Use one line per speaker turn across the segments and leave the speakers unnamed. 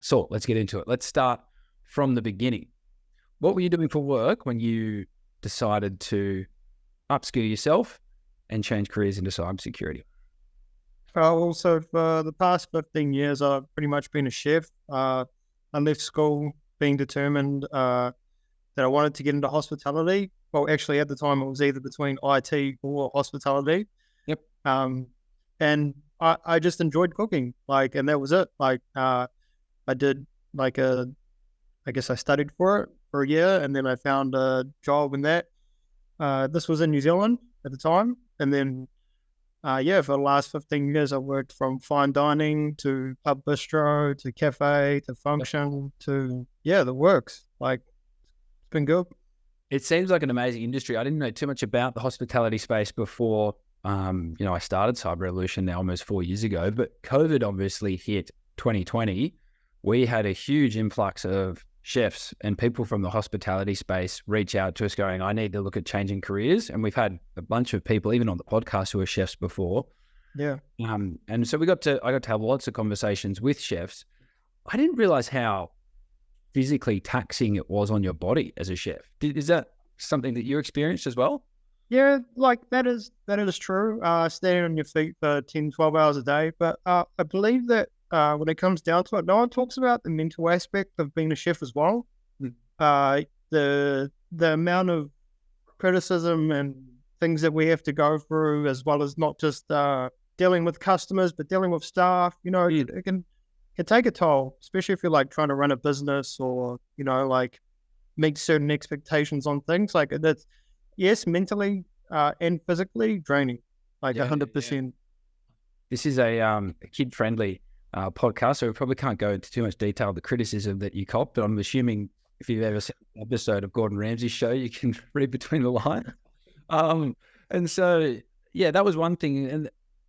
So let's get into it. Let's start from the beginning. What were you doing for work when you decided to upskill yourself and change careers into cybersecurity?
Also, for the past 15 years, I've pretty much been a chef. I left school being determined that I wanted to get into hospitality. Well, actually, at the time, it was either between IT or hospitality.
Yep.
And I just enjoyed cooking, and that was it. I did I guess I studied for it for a year, and then I found a job in that. This was in New Zealand at the time, and then for the last 15 years, I've worked from fine dining to pub bistro to cafe to function to the works. It's been good.
It seems like an amazing industry. I didn't know too much about the hospitality space before, I started Cyber Revolution now almost 4 years ago, but COVID obviously hit 2020. We had a huge influx of chefs and people from the hospitality space reach out to us going, I need to look at changing careers. And we've had a bunch of people, even on the podcast, who are chefs before.
Yeah.
And so I got to have lots of conversations with chefs. I didn't realize how physically taxing it was on your body as a chef. Is that something that you experienced as well?
Yeah, that is true. Standing on your feet for 10, 12 hours a day. But I believe that when it comes down to it, no one talks about the mental aspect of being a chef as well. The amount of criticism and things that we have to go through, as well as not just dealing with customers, but dealing with staff, it can take a toll, especially if you're trying to run a business or, meet certain expectations on things. That's, yes, mentally and physically draining, 100%.
This is a kid-friendly podcast, so we probably can't go into too much detail of the criticism that you cop, but I'm assuming if you've ever seen an episode of Gordon Ramsay's show, you can read between the lines. And so, that was one thing.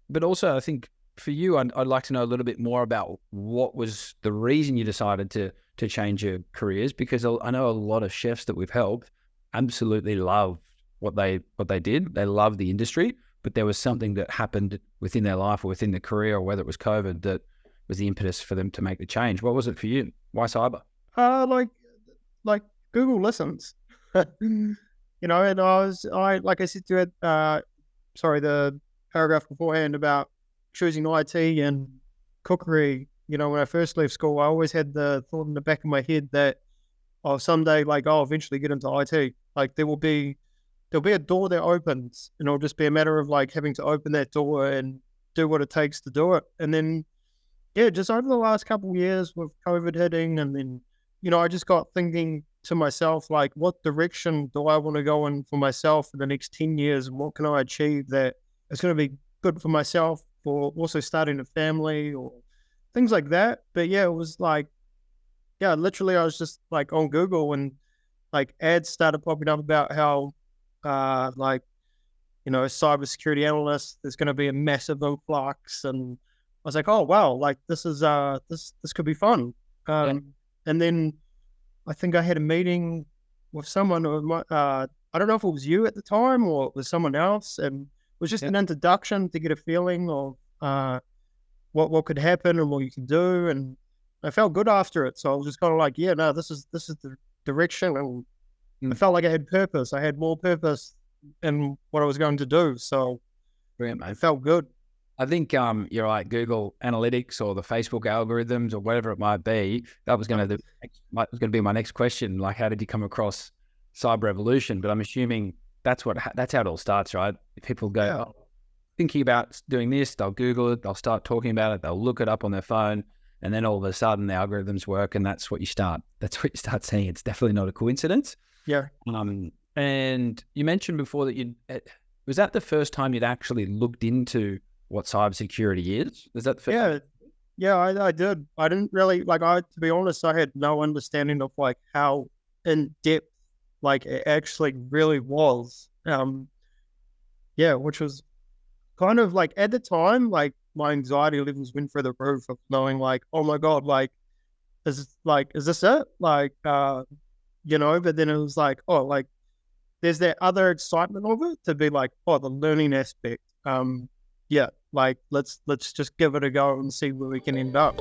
But also, I think for you, I'd like to know a little bit more about what was the reason you decided to change your careers, because I know a lot of chefs that we've helped absolutely love what they did. They love the industry, but there was something that happened within their life or within their career, or whether it was COVID, that was the impetus for them to make the change. What was it for you? Why cyber?
Like Google listens, and I said to it, the paragraph beforehand about choosing IT and cookery. When I first left school, I always had the thought in the back of my head that, someday, I'll eventually get into IT. There'll be a door that opens, and it'll just be a matter of having to open that door and do what it takes to do it. And then, just over the last couple of years with COVID hitting, and then, I just got thinking to myself, what direction do I want to go in for myself for the next 10 years? And what can I achieve that is going to be good for myself, for also starting a family or things like that. But it was literally I was just on Google, and ads started popping up about how, cybersecurity analyst, there's going to be a massive influx. And I was like, oh, wow, this is, this could be fun. And then I think I had a meeting with someone, I don't know if it was you at the time or it was someone else. And it was just an introduction to get a feeling of what could happen and what you can do. And I felt good after it. So I was just kind of this is the direction. And I felt like I had purpose. I had more purpose in what I was going to do. So
brilliant, mate.
It felt good.
I think you're right. Google Analytics or the Facebook algorithms or whatever it might be, that was going to be my next question. How did you come across Cyber Revolution? But I'm assuming that's how it all starts, right? People go thinking about doing this, they'll Google it, they'll start talking about it, they'll look it up on their phone, and then all of a sudden the algorithms work, and that's what you start seeing. It's definitely not a coincidence.
Yeah.
And you mentioned before that was that the first time you'd actually looked into what cybersecurity is? Is that the first time?
Yeah, I did. I didn't really, to be honest, I had no understanding of how in depth it actually really was. Which was kind of at the time, my anxiety levels went through the roof of knowing oh my God, is this it? But then it was there's that other excitement of it to be the learning aspect. Let's just give it a go and see where we can end up.